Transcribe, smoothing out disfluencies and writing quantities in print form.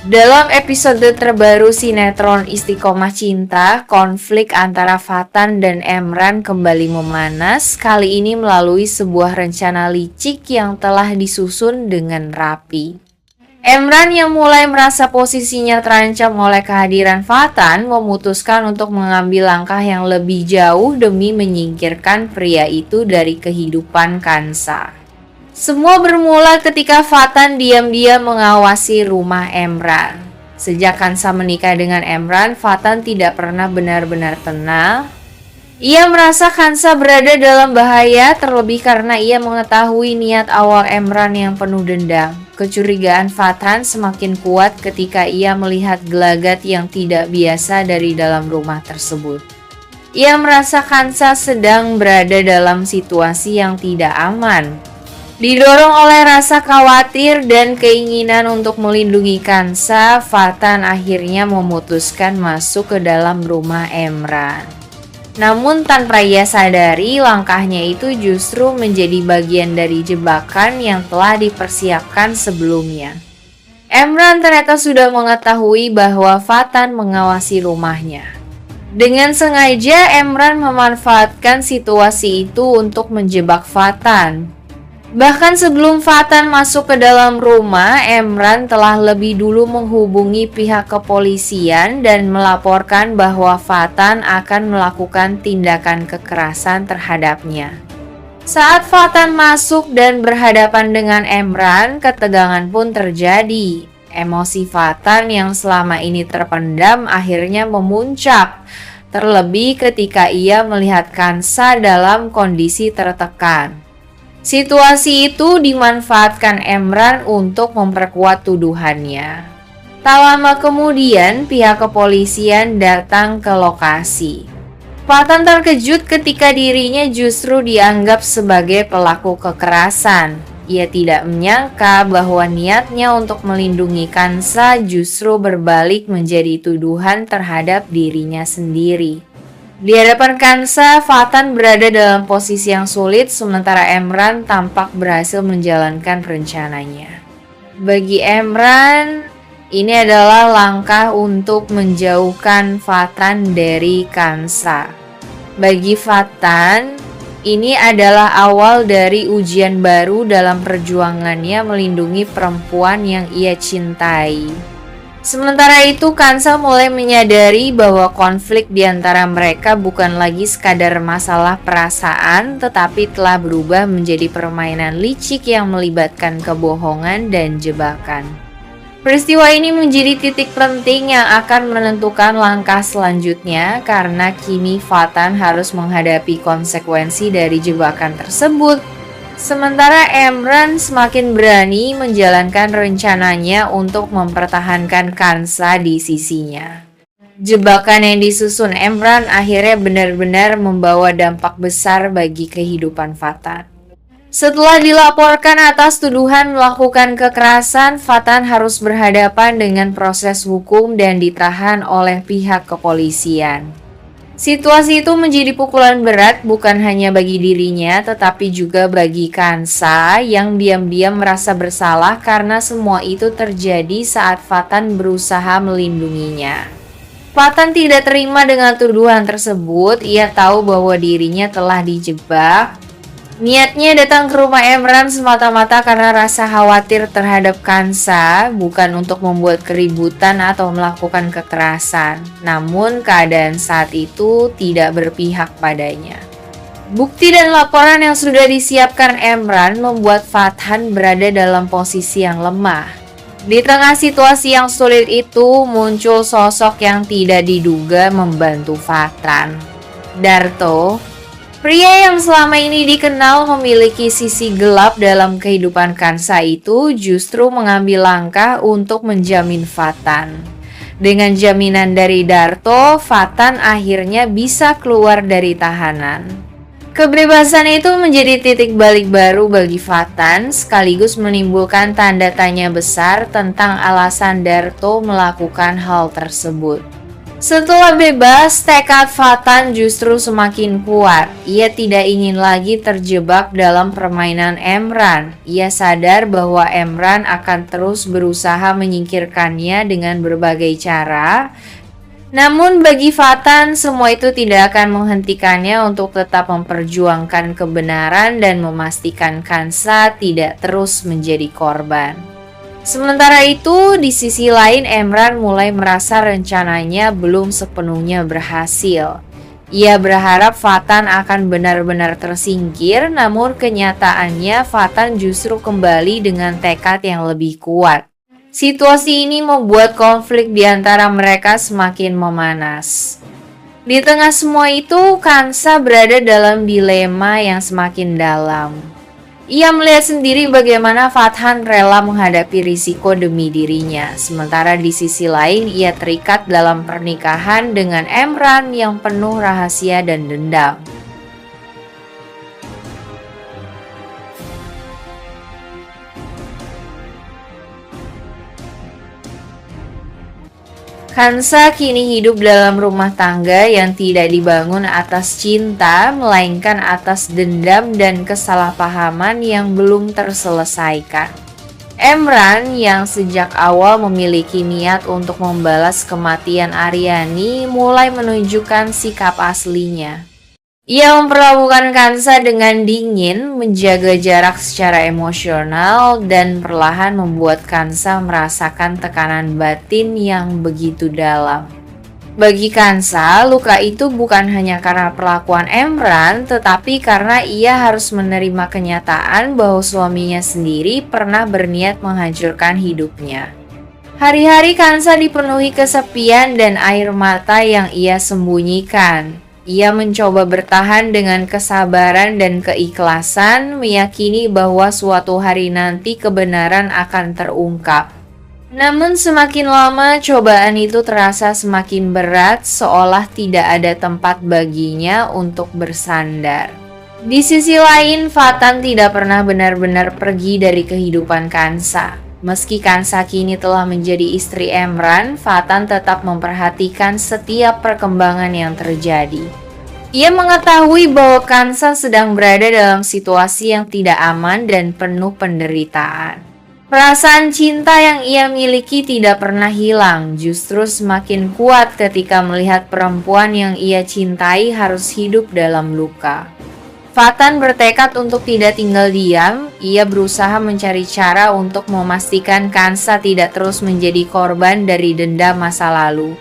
Dalam episode terbaru sinetron Istiqomah Cinta, konflik antara Fatan dan Emran kembali memanas, kali ini melalui sebuah rencana licik yang telah disusun dengan rapi. Emran yang mulai merasa posisinya terancam oleh kehadiran Fatan memutuskan untuk mengambil langkah yang lebih jauh demi menyingkirkan pria itu dari kehidupan Kansa. Semua bermula ketika Fatan diam-diam mengawasi rumah Emran. Sejak Kansa menikah dengan Emran, Fatan tidak pernah benar-benar tenang. Ia merasa Kansa berada dalam bahaya, terlebih karena ia mengetahui niat awal Emran yang penuh dendam. Kecurigaan Fatan semakin kuat ketika ia melihat gelagat yang tidak biasa dari dalam rumah tersebut. Ia merasa Kansa sedang berada dalam situasi yang tidak aman. Didorong oleh rasa khawatir dan keinginan untuk melindungi Kansa, Fatan akhirnya memutuskan masuk ke dalam rumah Emran. Namun tanpa ia sadari, langkahnya itu justru menjadi bagian dari jebakan yang telah dipersiapkan sebelumnya. Emran ternyata sudah mengetahui bahwa Fatan mengawasi rumahnya. Dengan sengaja, Emran memanfaatkan situasi itu untuk menjebak Fatan. Bahkan sebelum Fatan masuk ke dalam rumah, Emran telah lebih dulu menghubungi pihak kepolisian dan melaporkan bahwa Fatan akan melakukan tindakan kekerasan terhadapnya. Saat Fatan masuk dan berhadapan dengan Emran, ketegangan pun terjadi. Emosi Fatan yang selama ini terpendam akhirnya memuncak, terlebih ketika ia melihat Kansa dalam kondisi tertekan. Situasi itu dimanfaatkan Emran untuk memperkuat tuduhannya. Tak lama kemudian, pihak kepolisian datang ke lokasi. Fatan terkejut ketika dirinya justru dianggap sebagai pelaku kekerasan. Ia tidak menyangka bahwa niatnya untuk melindungi Kansa justru berbalik menjadi tuduhan terhadap dirinya sendiri. Di hadapan Kansa, Fatan berada dalam posisi yang sulit sementara Emran tampak berhasil menjalankan rencananya. Bagi Emran, ini adalah langkah untuk menjauhkan Fatan dari Kansa. Bagi Fatan, ini adalah awal dari ujian baru dalam perjuangannya melindungi perempuan yang ia cintai. Sementara itu, Kansa mulai menyadari bahwa konflik di antara mereka bukan lagi sekadar masalah perasaan, tetapi telah berubah menjadi permainan licik yang melibatkan kebohongan dan jebakan. Peristiwa ini menjadi titik penting yang akan menentukan langkah selanjutnya, karena kini Fatan harus menghadapi konsekuensi dari jebakan tersebut. Sementara Emran semakin berani menjalankan rencananya untuk mempertahankan Kansa di sisinya. Jebakan yang disusun Emran akhirnya benar-benar membawa dampak besar bagi kehidupan Fatan. Setelah dilaporkan atas tuduhan melakukan kekerasan, Fatan harus berhadapan dengan proses hukum dan ditahan oleh pihak kepolisian. Situasi itu menjadi pukulan berat bukan hanya bagi dirinya, tetapi juga bagi Kansa yang diam-diam merasa bersalah karena semua itu terjadi saat Fatan berusaha melindunginya. Fatan tidak terima dengan tuduhan tersebut. Ia tahu bahwa dirinya telah dijebak. Niatnya datang ke rumah Emran semata-mata karena rasa khawatir terhadap Kansa, bukan untuk membuat keributan atau melakukan kekerasan. Namun keadaan saat itu tidak berpihak padanya. Bukti dan laporan yang sudah disiapkan Emran membuat Fatan berada dalam posisi yang lemah. Di tengah situasi yang sulit itu, muncul sosok yang tidak diduga membantu Fatan. Darto, pria yang selama ini dikenal memiliki sisi gelap dalam kehidupan Kansa itu justru mengambil langkah untuk menjamin Fatan. Dengan jaminan dari Darto, Fatan akhirnya bisa keluar dari tahanan. Kebebasan itu menjadi titik balik baru bagi Fatan, sekaligus menimbulkan tanda tanya besar tentang alasan Darto melakukan hal tersebut. Setelah bebas, tekad Fatan justru semakin kuat. Ia tidak ingin lagi terjebak dalam permainan Emran. Ia sadar bahwa Emran akan terus berusaha menyingkirkannya dengan berbagai cara. Namun bagi Fatan, semua itu tidak akan menghentikannya untuk tetap memperjuangkan kebenaran dan memastikan Kansa tidak terus menjadi korban. Sementara itu, di sisi lain Emran mulai merasa rencananya belum sepenuhnya berhasil. Ia berharap Fatan akan benar-benar tersingkir, namun kenyataannya Fatan justru kembali dengan tekad yang lebih kuat. Situasi ini membuat konflik di antara mereka semakin memanas. Di tengah semua itu, Kansa berada dalam dilema yang semakin dalam. Ia melihat sendiri bagaimana Fathan rela menghadapi risiko demi dirinya. Sementara di sisi lain, ia terikat dalam pernikahan dengan Emran yang penuh rahasia dan dendam. Kansa kini hidup dalam rumah tangga yang tidak dibangun atas cinta, melainkan atas dendam dan kesalahpahaman yang belum terselesaikan. Emran yang sejak awal memiliki niat untuk membalas kematian Aryani mulai menunjukkan sikap aslinya. Ia memperlakukan Kansa dengan dingin, menjaga jarak secara emosional, dan perlahan membuat Kansa merasakan tekanan batin yang begitu dalam. Bagi Kansa, luka itu bukan hanya karena perlakuan Emran, tetapi karena ia harus menerima kenyataan bahwa suaminya sendiri pernah berniat menghancurkan hidupnya. Hari-hari Kansa dipenuhi kesepian dan air mata yang ia sembunyikan. Ia mencoba bertahan dengan kesabaran dan keikhlasan, meyakini bahwa suatu hari nanti kebenaran akan terungkap. Namun semakin lama cobaan itu terasa semakin berat, seolah tidak ada tempat baginya untuk bersandar. Di sisi lain, Fatan tidak pernah benar-benar pergi dari kehidupan Kansa. Meski Kansa kini telah menjadi istri Emran, Fatan tetap memperhatikan setiap perkembangan yang terjadi. Ia mengetahui bahwa Kansa sedang berada dalam situasi yang tidak aman dan penuh penderitaan. Perasaan cinta yang ia miliki tidak pernah hilang, justru semakin kuat ketika melihat perempuan yang ia cintai harus hidup dalam luka. Fatan bertekad untuk tidak tinggal diam. Ia berusaha mencari cara untuk memastikan Kansa tidak terus menjadi korban dari dendam masa lalu.